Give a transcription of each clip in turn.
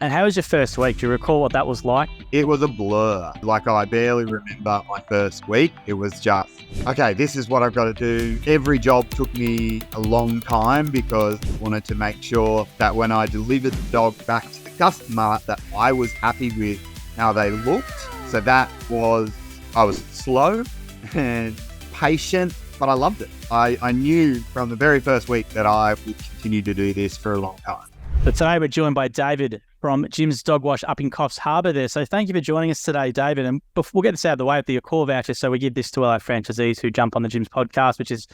And how was your first week? Do you recall what that was like? It was a blur. Like, I barely remember my first week. It was just, okay, this is what I've got to do. Every job took me a long time because I wanted to make sure that when I delivered the dog back to the customer, that I was happy with how they looked. So I was slow and patient, but I loved it. I knew from the very first week that I would continue to do this for a long time. So today we're joined by David from Jim's Dog Wash up in Coffs Harbour there. So thank you for joining us today, David. And we'll get this out of the way with the Accor voucher. So we give this to all our franchisees who jump on the Jim's podcast, which is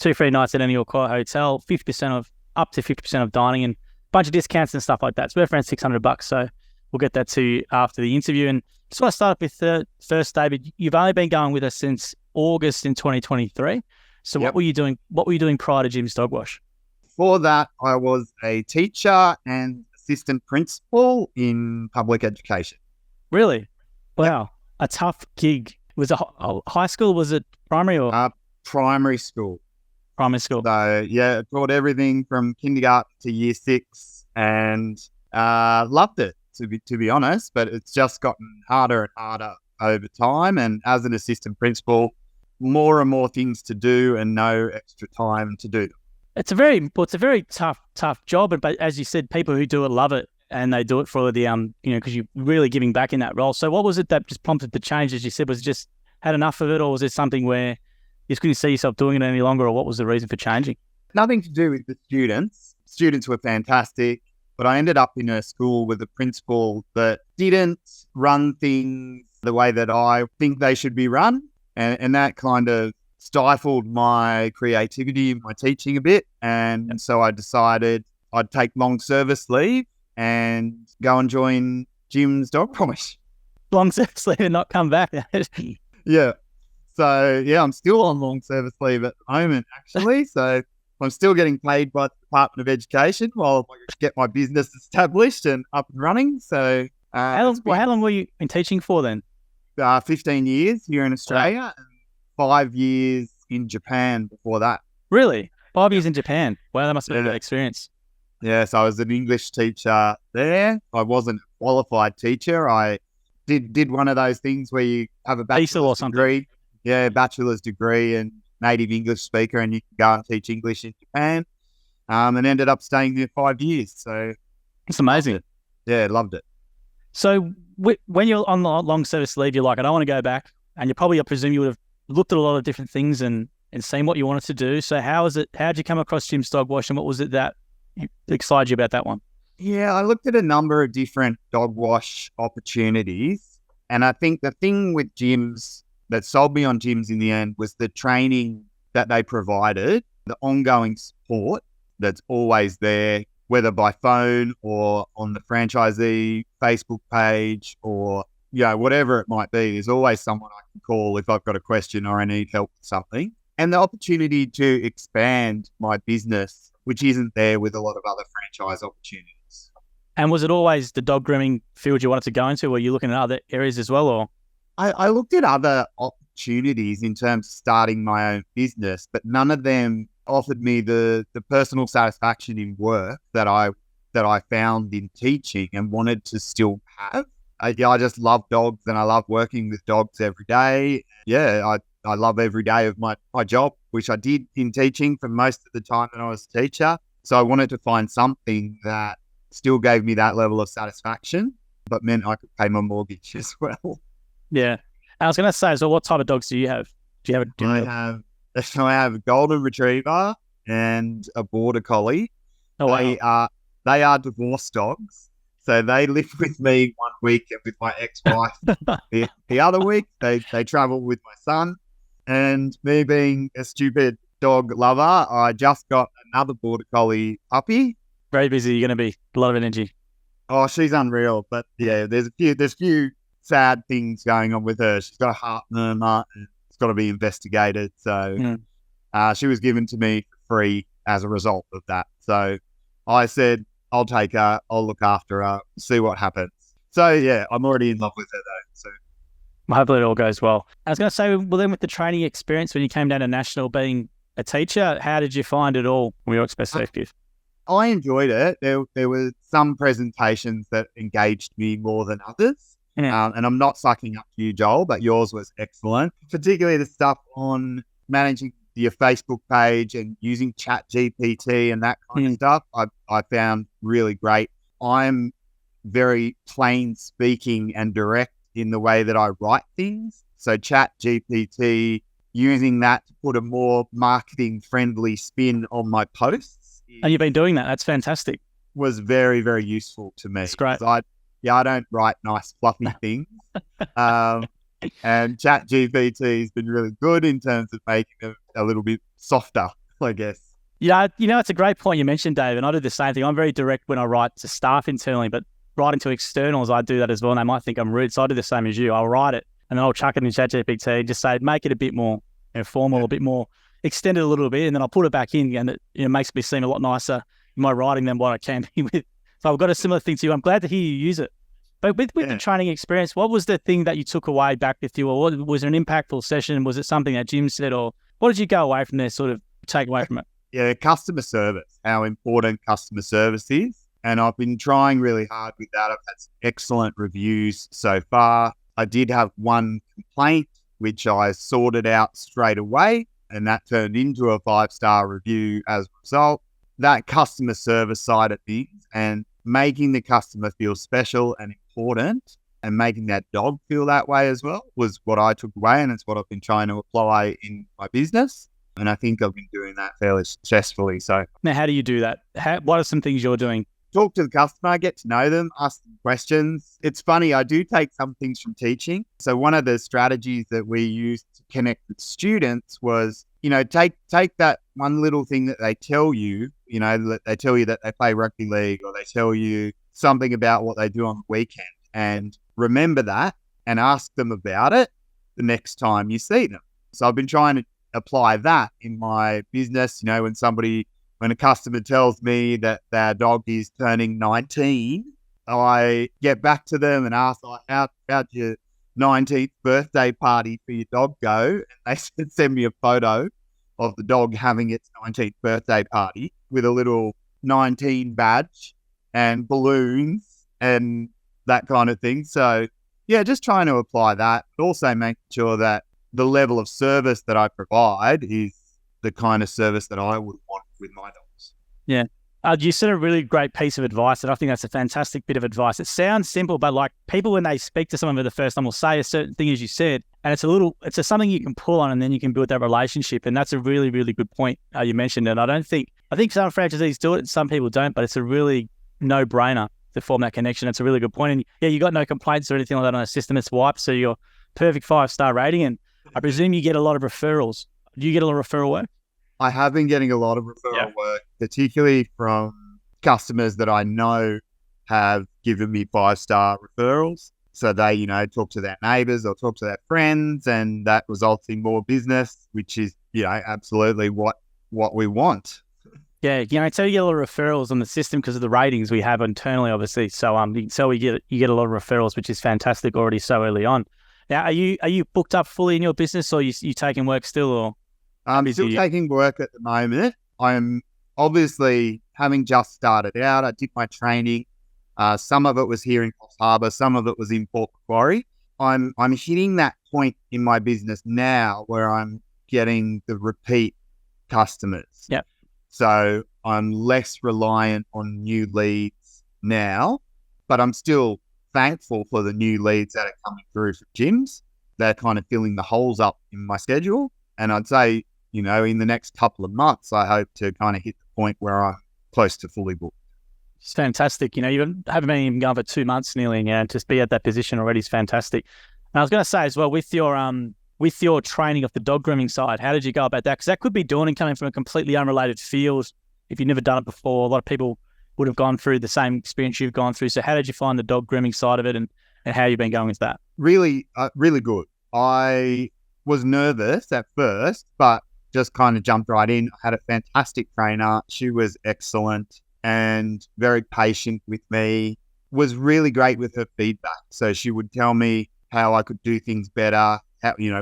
2 free nights at any Accor hotel, up to 50% of dining and a bunch of discounts and stuff like that. It's worth around $600. So we'll get that to you after the interview. And just want to start with first, David. You've only been going with us since August in 2023. So Yep. What were you doing prior to Jim's Dog Wash? Before that, I was a teacher and assistant principal in public education. Really? Wow. A tough gig. Was it high school? Was it primary or? Primary school. Primary school. So, yeah, taught everything from kindergarten to year 6 and loved it, to be honest. But it's just gotten harder and harder over time. And as an assistant principal, more and more things to do and no extra time to do them. It's a very tough job, but as you said, people who do it love it, and they do it for the because you're really giving back in that role. So, what was it that just prompted the change? As you said, was it just had enough of it, or was it something where you just couldn't see yourself doing it any longer, or what was the reason for changing? Nothing to do with the students. Students were fantastic, but I ended up in a school with a principal that didn't run things the way that I think they should be run, and that kind of stifled my creativity in my teaching a bit. And so I decided I'd take long service leave and go and join Jim's Dog Wash. Long service leave and not come back. Yeah. So, yeah, I'm still on long service leave at the moment, actually. So I'm still getting paid by the Department of Education while I get my business established and up and running. So how long were you in teaching for then? 15 years here in Australia. And 5 years in Japan before that. Really? 5 years in Japan? Wow, that must have been a good experience. Yes, I was an English teacher there. I wasn't a qualified teacher. I did one of those things where you have a bachelor's degree. Yeah, bachelor's degree and native English speaker, and you can go and teach English in Japan. And ended up staying there 5 years. So it's amazing. Yeah, loved it. So when you're on the long service leave, you're like, I don't want to go back. And I presume you would have looked at a lot of different things and seen what you wanted to do. So how did you come across Jim's Dog Wash, and what was it that excited you about that one? Yeah, I looked at a number of different dog wash opportunities. And I think the thing with Jim's that sold me on Jim's in the end was the training that they provided, the ongoing support that's always there, whether by phone or on the franchisee Facebook page or whatever it might be. There's always someone I can call if I've got a question or I need help with something. And the opportunity to expand my business, which isn't there with a lot of other franchise opportunities. And was it always the dog grooming field you wanted to go into? Or were you looking at other areas as well? Or I looked at other opportunities in terms of starting my own business, but none of them offered me the personal satisfaction in work that I found in teaching and wanted to still have. I just love dogs and I love working with dogs every day. Yeah, I love every day of my job, which I did in teaching for most of the time that I was a teacher. So I wanted to find something that still gave me that level of satisfaction, but meant I could pay my mortgage as well. Yeah. I was going to say, so what type of dogs do you have? I have a golden retriever and a border collie. Oh, wow. They are divorce dogs. So they live with me one week and with my ex-wife the other week. They travel with my son. And me being a stupid dog lover, I just got another border collie puppy. Very busy. You're going to be a lot of energy. Oh, she's unreal. But yeah, there's a few sad things going on with her. She's got a heart murmur and it's got to be investigated. So she was given to me for free as a result of that. So I said, I'll take her, I'll look after her, see what happens. So, yeah, I'm already in love with her, though. So hopefully it all goes well. I was going to say, well, then with the training experience, when you came down to National being a teacher, how did you find it all from your perspective? I enjoyed it. There were some presentations that engaged me more than others. Yeah. And I'm not sucking up to you, Joel, but yours was excellent, particularly the stuff on managing your Facebook page and using Chat GPT and that kind of stuff. I found really great. I'm very plain speaking and direct in the way that I write things. So Chat GPT, using that to put a more marketing friendly spin on my posts. And you've been doing that. That's fantastic. Was very, very useful to me. That's great. I don't write nice, fluffy things. And Chat GPT has been really good in terms of making them a little bit softer, I guess. Yeah, it's a great point you mentioned, Dave, and I do the same thing. I'm very direct when I write to staff internally, but writing to externals, I do that as well, and they might think I'm rude, so I do the same as you. I'll write it, and then I'll chuck it in ChatGPT and just say, make it a bit more formal, a bit more extended a little bit, and then I'll put it back in, and it makes me seem a lot nicer in my writing than what I can be with. So I've got a similar thing to you. I'm glad to hear you use it. But with the training experience, what was the thing that you took away back with you? Or was it an impactful session? Was it something that Jim said? Or what did you go away from there, sort of take away from it? Yeah, customer service, how important customer service is. And I've been trying really hard with that. I've had some excellent reviews so far. I did have one complaint, which I sorted out straight away. And that turned into a 5-star review as a result. That customer service side of things and making the customer feel special and important and making that dog feel that way as well was what I took away, and it's what I've been trying to apply in my business. And I think I've been doing that fairly successfully. So now, how do you do that? What are some things you're doing? Talk to the customer, get to know them, ask them questions. It's funny, I do take some things from teaching. So one of the strategies that we used to connect with students was, take that one little thing that they tell you, they tell you that they play rugby league, or they tell you something about what they do on the weekend, and remember that and ask them about it the next time you see them. So I've been trying to apply that in my business. When a customer tells me that their dog is turning 19, I get back to them and ask, how'd your 19th birthday party for your dog go? And they send me a photo of the dog having its 19th birthday party with a little 19 badge and balloons and that kind of thing. So, yeah, just trying to apply that, but also making sure that the level of service that I provide is the kind of service that I would want with my dogs. Yeah. You said a really great piece of advice, and I think that's a fantastic bit of advice. It sounds simple, but like people, when they speak to someone for the first time, will say a certain thing, as you said, and it's something you can pull on, and then you can build that relationship. And that's a really, really good point you mentioned. And I think some franchisees do it, and some people don't, but it's a really no-brainer to form that connection. It's a really good point. And yeah, you got no complaints or anything like that on the system. It's wiped, so you're perfect 5-star rating. And I presume you get a lot of referrals. Do you get a lot of referral work? I have been getting a lot of referral work, particularly from customers that I know have given me 5-star referrals. So they, talk to their neighbors or talk to their friends, and that results in more business, which is, absolutely what we want. Yeah, I tell you get a lot of referrals on the system because of the ratings we have internally, obviously. So you get a lot of referrals, which is fantastic already so early on. Now, are you booked up fully in your business, or you taking work still, or? I'm still taking work at the moment. I'm obviously, having just started out, I did my training. Some of it was here in Coffs Harbour, some of it was in Port Macquarie. I'm hitting that point in my business now where I'm getting the repeat customers. Yep. So I'm less reliant on new leads now, but I'm still thankful for the new leads that are coming through from gyms. They're kind of filling the holes up in my schedule. And I'd say, in the next couple of months, I hope to kind of hit the point where I'm close to fully booked. It's fantastic. You haven't been even going for 2 months nearly, and just be at that position already is fantastic. And I was going to say as well, with your training of the dog grooming side, how did you go about that? Because that could be daunting coming from a completely unrelated field. If you've never done it before, a lot of people would have gone through the same experience you've gone through. So how did you find the dog grooming side of it, and how you've been going with that? Really, really good. I was nervous at first, but just kind of jumped right in. I had a fantastic trainer. She was excellent and very patient with me, was really great with her feedback. So she would tell me how I could do things better,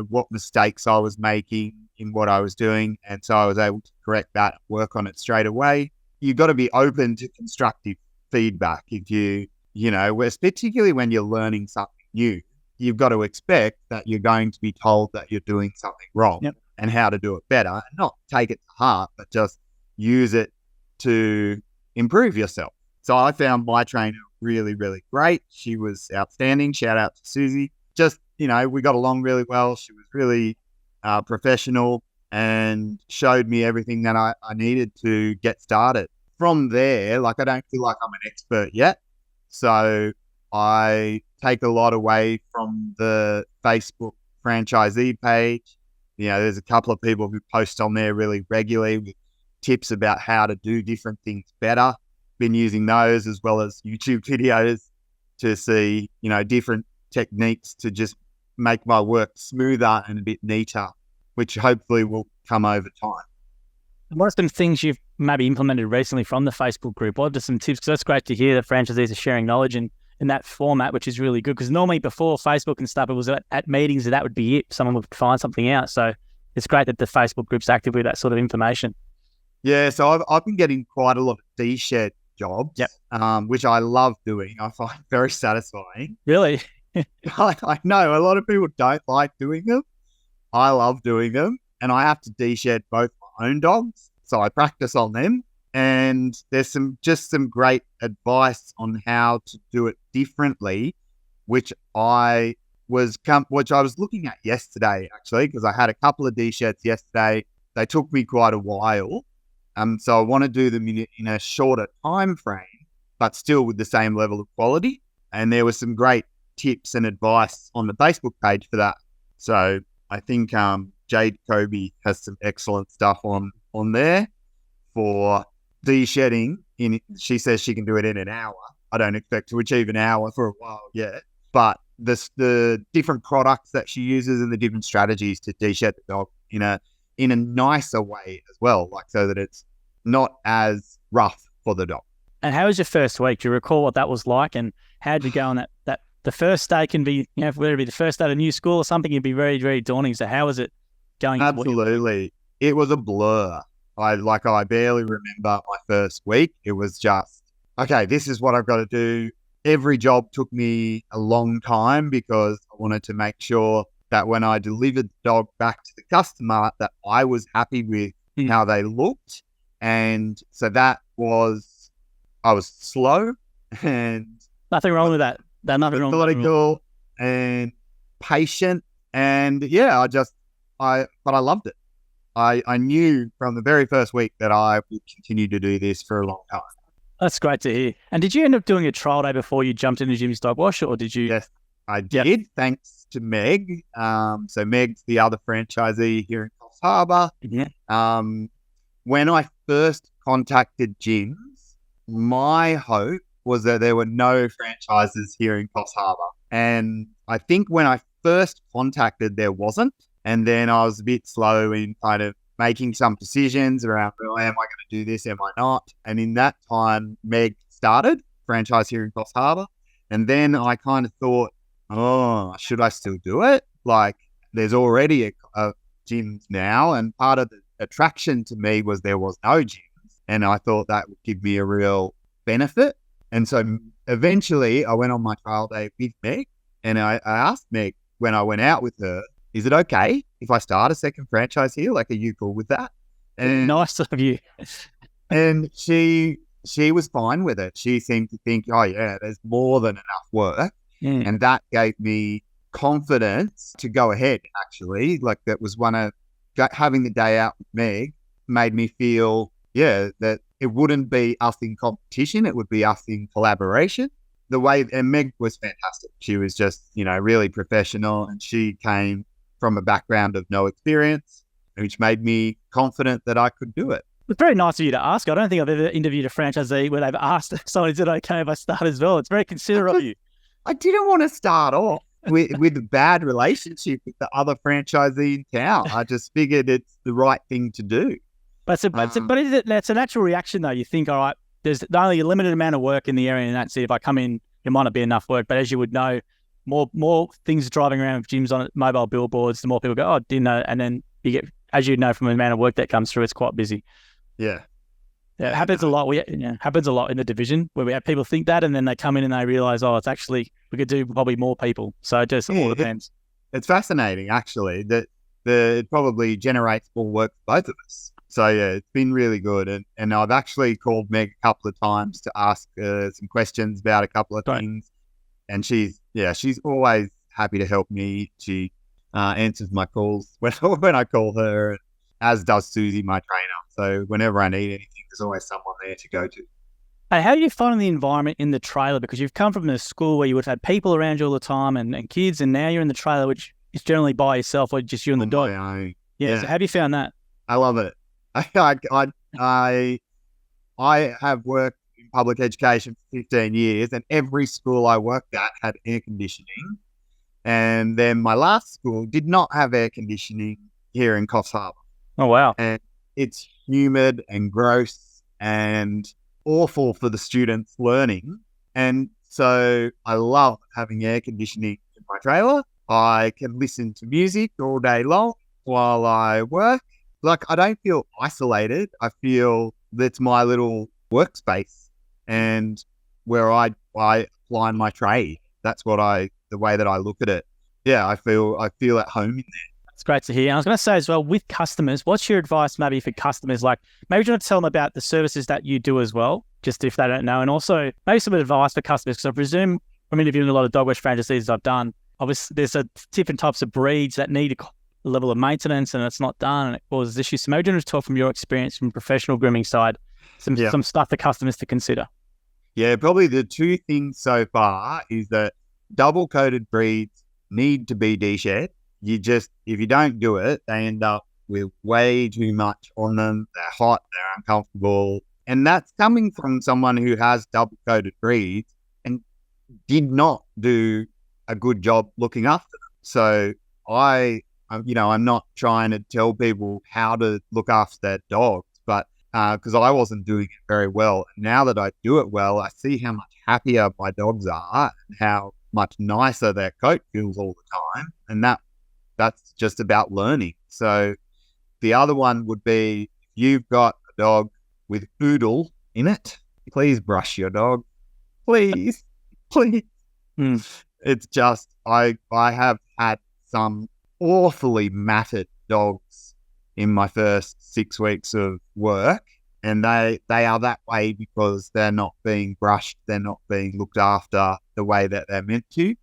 what mistakes I was making in what I was doing. And so I was able to correct that, work on it straight away. you got to be open to constructive feedback. If particularly when you're learning something new, you've got to expect that you're going to be told that you're doing something wrong and how to do it better, and not take it to heart, but just use it to improve yourself. So I found my trainer really, really great. She was outstanding. Shout out to Susie. Just, we got along really well. She was really professional and showed me everything that I needed to get started. From there, I don't feel like I'm an expert yet. So I take a lot away from the Facebook franchisee page. There's a couple of people who post on there really regularly with tips about how to do different things better. Been using those as well as YouTube videos to see, different techniques to just make my work smoother and a bit neater, which hopefully will come over time. What are some things you've maybe implemented recently from the Facebook group? What are some tips? Because that's great to hear that franchisees are sharing knowledge in that format, which is really good. Because normally before Facebook and stuff, it was at meetings and that would be it. Someone would find something out. So it's great that the Facebook group's active with that sort of information. Yeah, so I've been getting quite a lot of D-shed jobs, which I love doing. I find very satisfying. Really? I know a lot of people don't like doing them. I love doing them, and I have to D-shed both my own dogs, so I practice on them. And there's some great advice on how to do it differently, which I was looking at yesterday actually, because I had a couple of D-sheds yesterday. They took me quite a while. So I want to do them in a shorter time frame, but still with the same level of quality. And there was some great tips and advice on the Facebook page for that. So I think Jade Kobe has some excellent stuff on there for de-shedding. She says she can do it in an hour. I don't expect to achieve an hour for a while yet, but the different products that she uses and the different strategies to de-shed the dog in a nicer way as well, so that it's not as rough for the dog. And how was your first week? Do you recall what that was like, and how did you go on that the first day can be, whether it be the first day at a new school or something, it'd be very, very daunting. So how was it going? Absolutely. It was a blur. I barely remember my first week. It was just, okay, this is what I've got to do. Every job took me a long time because I wanted to make sure that when I delivered the dog back to the customer, that I was happy with how they looked. And so I was slow and nothing wrong with that. Nothing wrong with methodical and patient. And yeah, but I loved it. I knew from the very first week that I would continue to do this for a long time. That's great to hear. And did you end up doing a trial day before you jumped into Jim's Dog Wash, or did you? Yes, I did. Thanks to Meg. So Meg's the other franchisee here in Coffs Harbour. Yeah. When I first contacted Jim's, my hope was that there were no franchises here in Coffs Harbour. And I think when I first contacted, there wasn't. And then I was a bit slow in kind of making some decisions around, well, am I going to do this? Am I not? And in that time, Meg started franchise here in Coffs Harbour. And then I kind of thought, oh, should I still do it? There's already a gyms now. And part of the attraction to me was there was no gyms. And I thought that would give me a real benefit. And so eventually I went on my trial day with Meg, and I asked Meg when I went out with her, is it okay if I start a second franchise here? Are you cool with that? And nice of you. And she was fine with it. She seemed to think, oh yeah, there's more than enough work. And that gave me confidence to go ahead, actually. That was having the day out with Meg made me feel, that it wouldn't be us in competition. It would be us in collaboration. And Meg was fantastic. She was just, really professional, and she came from a background of no experience, which made me confident that I could do it. It's very nice of you to ask. I don't think I've ever interviewed a franchisee where they've asked someone, is it okay if I start as well? It's very considerate of you. I didn't want to start off with a bad relationship with the other franchisee in town. I just figured it's the right thing to do. But it's a natural reaction, though. You think, all right, there's only a limited amount of work in the area, and that's it. If I come in, it might not be enough work. But as you would know, more things driving around with gyms on mobile billboards, the more people go, oh, didn't know. And then you get, as you know, from the amount of work that comes through, it's quite busy. Yeah. Yeah, it happens a lot. Happens a lot in the division where we have people think that, and then they come in and they realize, oh, it's actually we could do probably more people. So it just all depends. It's fascinating, actually, that it probably generates more work for both of us. So yeah, it's been really good, and I've actually called Meg a couple of times to ask some questions about a couple of things, and she's always happy to help me. She answers my calls when I call her, as does Susie, my trainer. So whenever I need anything, there's always someone there to go to. Hey, how are you finding the environment in the trailer? Because you've come from a school where you would have had people around you all the time and kids, and now you're in the trailer, which is generally by yourself or just you and the dog. Yeah. So how have you found that? I love it. I have worked in public education for 15 years, and every school I worked at had air conditioning. And then my last school did not have air conditioning here in Coffs Harbour. Oh, wow. And it's humid and gross and awful for the students learning. And so I love having air conditioning in my trailer. I can listen to music all day long while I work. Like, I don't feel isolated. I feel that's my little workspace and where I apply my trade. That's the way that I look at it. Yeah, I feel at home in there. That's great to hear. And I was going to say as well, with customers, what's your advice maybe for customers? Like, maybe you want to tell them about the services that you do as well, just if they don't know. And also maybe some advice for customers, because I presume from interviewing a lot of dog wash franchisees I've done, obviously there's different types of breeds that need a level of maintenance and it's not done and it causes issues. So maybe you want to talk from your experience from professional grooming side, some stuff for customers to consider. Yeah, probably the two things so far is that double-coated breeds need to be de-shed. If you don't do it, they end up with way too much on them. They're hot, they're uncomfortable. And that's coming from someone who has double-coated breeds and did not do a good job looking after them. So I'm not trying to tell people how to look after their dogs, but because I wasn't doing it very well. Now that I do it well, I see how much happier my dogs are and how much nicer their coat feels all the time. And that's just about learning. So the other one would be, if you've got a dog with oodle in it, please brush your dog. Please. It's just, I have had some awfully matted dogs in my first 6 weeks of work, and they are that way because they're not being brushed, they're not being looked after the way that they're meant to.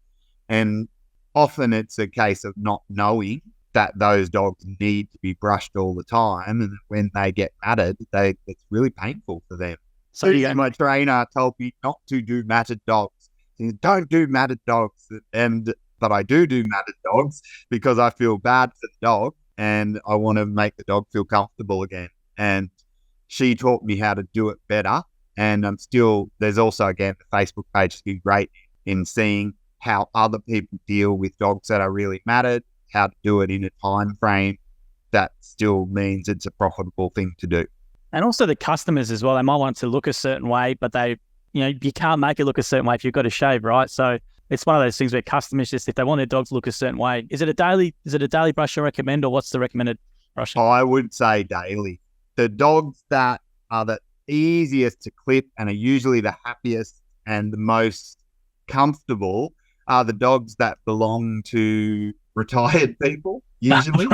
And often it's a case of not knowing that those dogs need to be brushed all the time, and when they get matted, it's really painful for them. So my trainer told me not to do matted dogs. He said, don't do matted dogs, but I do matted dogs because I feel bad for the dog and I want to make the dog feel comfortable again. And she taught me how to do it better. And there's also, again, the Facebook page has been great in seeing how other people deal with dogs that are really matted, how to do it in a time frame that still means it's a profitable thing to do. And also the customers as well, they might want it to look a certain way, but you can't make it look a certain way if you've got to shave, right? So it's one of those things where customers just, if they want their dogs to look a certain way, is it a daily brush you recommend, or what's the recommended brushing? I would say daily. The dogs that are the easiest to clip and are usually the happiest and the most comfortable are the dogs that belong to retired people, usually.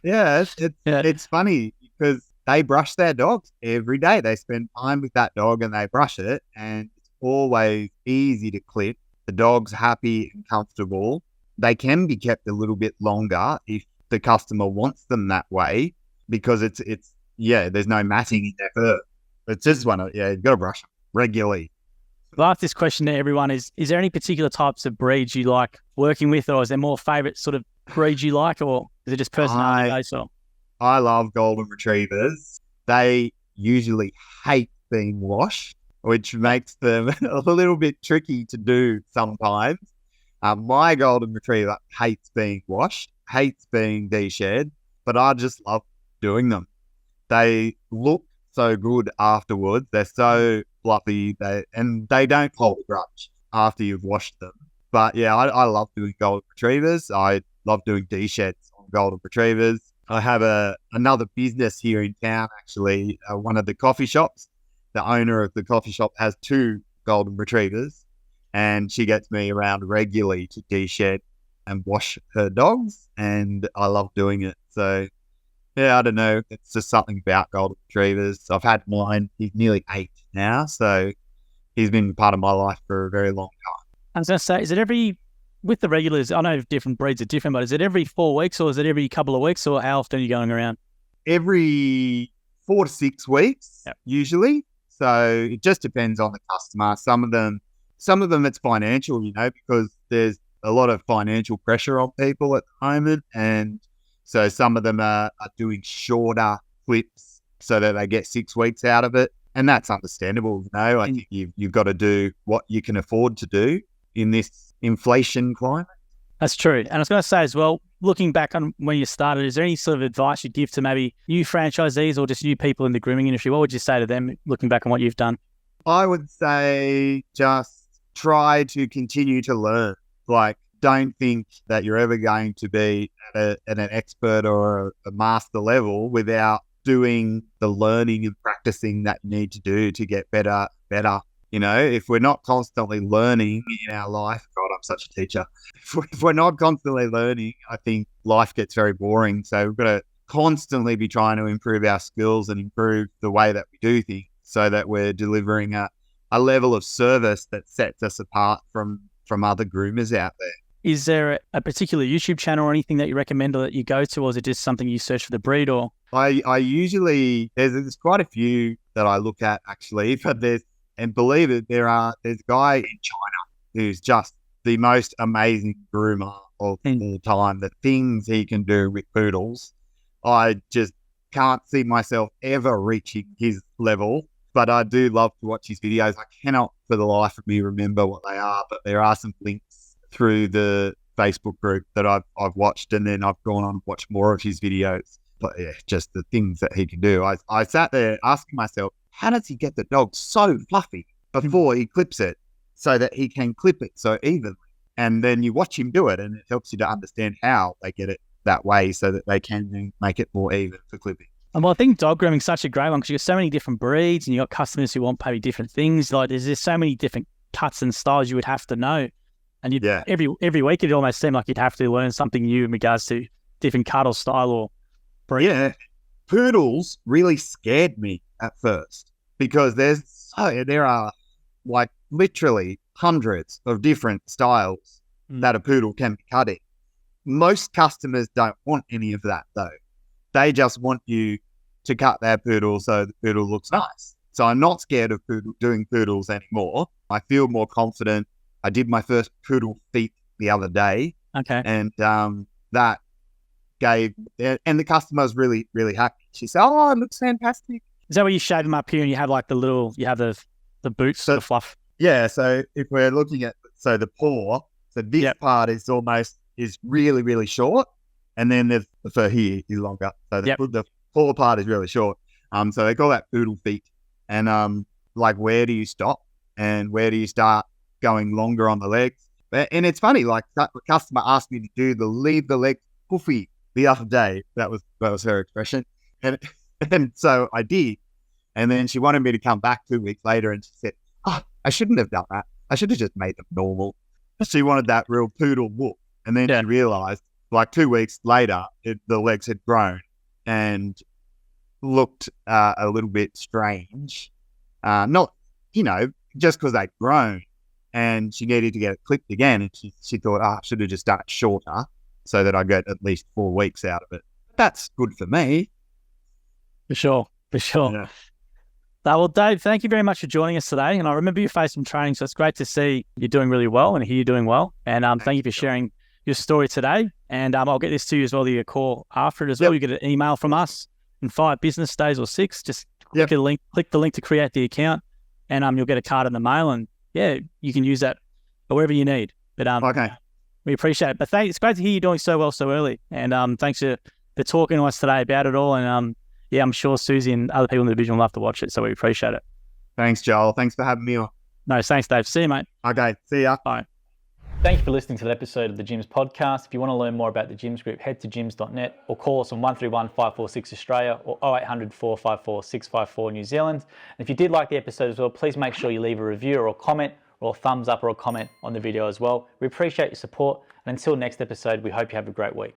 Yeah, it's funny because they brush their dogs every day. They spend time with that dog and they brush it, and it's always easy to clip. The dog's happy and comfortable. They can be kept a little bit longer if the customer wants them that way, because there's no matting in their fur. It's just you've got to brush them regularly. I'll ask this question to everyone: is there any particular types of breeds you like working with, or is there more favourite sort of breeds you like, or is it just personality based? I love golden retrievers. They usually hate being washed, which makes them a little bit tricky to do sometimes. My golden retriever hates being washed, hates being de-shed, but I just love doing them. They look so good afterwards. They're so fluffy, and they don't hold a grudge after you've washed them. But yeah, I love doing golden retrievers. I love doing de-sheds on golden retrievers. I have another business here in town, actually, one of the coffee shops. The owner of the coffee shop has 2 golden retrievers, and she gets me around regularly to de-shed and wash her dogs, and I love doing it. So, yeah, I don't know. It's just something about golden retrievers. I've had mine. He's nearly 8 now, so he's been part of my life for a very long time. I was going to say, is it with the regulars, I know different breeds are different, but is it every 4 weeks or is it every couple of weeks, or how often are you going around? Every 4 to 6 weeks, usually. So it just depends on the customer. Some of them it's financial, because there's a lot of financial pressure on people at the moment. And so some of them are doing shorter clips so that they get 6 weeks out of it. And that's understandable, I think you've got to do what you can afford to do in this inflation climate. That's true. And I was going to say as well, looking back on when you started, is there any sort of advice you'd give to maybe new franchisees or just new people in the grooming industry? What would you say to them looking back on what you've done? I would say just try to continue to learn. Like, don't think that you're ever going to be at an expert or a master level without doing the learning and practicing that you need to do to get better. If we're not constantly learning in our life, God, I'm such a teacher. If we're not constantly learning, I think life gets very boring. So we've got to constantly be trying to improve our skills and improve the way that we do things so that we're delivering a level of service that sets us apart from other groomers out there. Is there a particular YouTube channel or anything that you recommend or that you go to, or is it just something you search for the breed? Or I usually, there's quite a few that I look at actually, but and believe it, there's a guy in China who's just the most amazing groomer of all time. The things he can do with poodles, I just can't see myself ever reaching his level, but I do love to watch his videos. I cannot for the life of me remember what they are, but there are some links through the Facebook group that I've watched, and then I've gone on and watched more of his videos. But yeah, just the things that he can do. I sat there asking myself, how does he get the dog so fluffy before he clips it so that he can clip it so evenly? And then you watch him do it, and it helps you to understand how they get it that way so that they can make it more even for clipping. And well, I think dog grooming is such a great one because you've got so many different breeds and you've got customers who want maybe different things. Like there's just so many different cuts and styles you would have to know. And every week it almost seemed like you'd have to learn something new in regards to different cut or style or breed. Yeah. Poodles really scared me at first because there are like literally hundreds of different styles that a poodle can be cut in. Most customers don't want any of that though. They just want you to cut their poodle so the poodle looks nice. So I'm not scared of doing poodles anymore. I feel more confident. I did my first poodle feet the other day. Okay. And that gave, and the customer was really, really happy. She said, "Oh, it looks fantastic." Is that where you shave them up here and you have like you have the boots, the fluff? Yeah. So if we're looking at, the paw, so this part is really, really short. And then there's the fur here is longer. So the paw part is really short. So they call that poodle feet. And like, where do you stop and where do you start going longer on the legs? And it's funny, like the customer asked me to leave the leg puffy the other day. That was her expression. And so I did. And then she wanted me to come back 2 weeks later and she said, "Oh, I shouldn't have done that. I should have just made them normal." She wanted that real poodle look. And then she realized like 2 weeks later, the legs had grown and looked a little bit strange. Not, just because they'd grown, and she needed to get it clipped again. And she thought, I should have just done it shorter so that I get at least 4 weeks out of it. That's good for me. For sure. Yeah. Well, Dave, thank you very much for joining us today. And I remember you faced some training, so it's great to see you're doing really well and hear you doing well. And thank you for sharing your story today. And I'll get this to you as well, your call after it as well. You get an email from us in 5 business days or 6. Just click the link to create the account, and you'll get a card in the mail. And you can use that wherever you need. But okay, we appreciate it. But it's great to hear you doing so well so early. And thanks for talking to us today about it all. And I'm sure Susie and other people in the division will love to watch it. So we appreciate it. Thanks, Joel. Thanks for having me on. No, thanks, Dave. See you, mate. Okay, see ya. Bye. Thank you for listening to the episode of the Gyms podcast. If you want to learn more about the Gyms Group, head to gyms.net or call us on 131 546 Australia or 0800 454 654 New Zealand. And if you did like the episode as well, please make sure you leave a review or a comment or a thumbs up or a comment on the video as well. We appreciate your support. And until next episode, we hope you have a great week.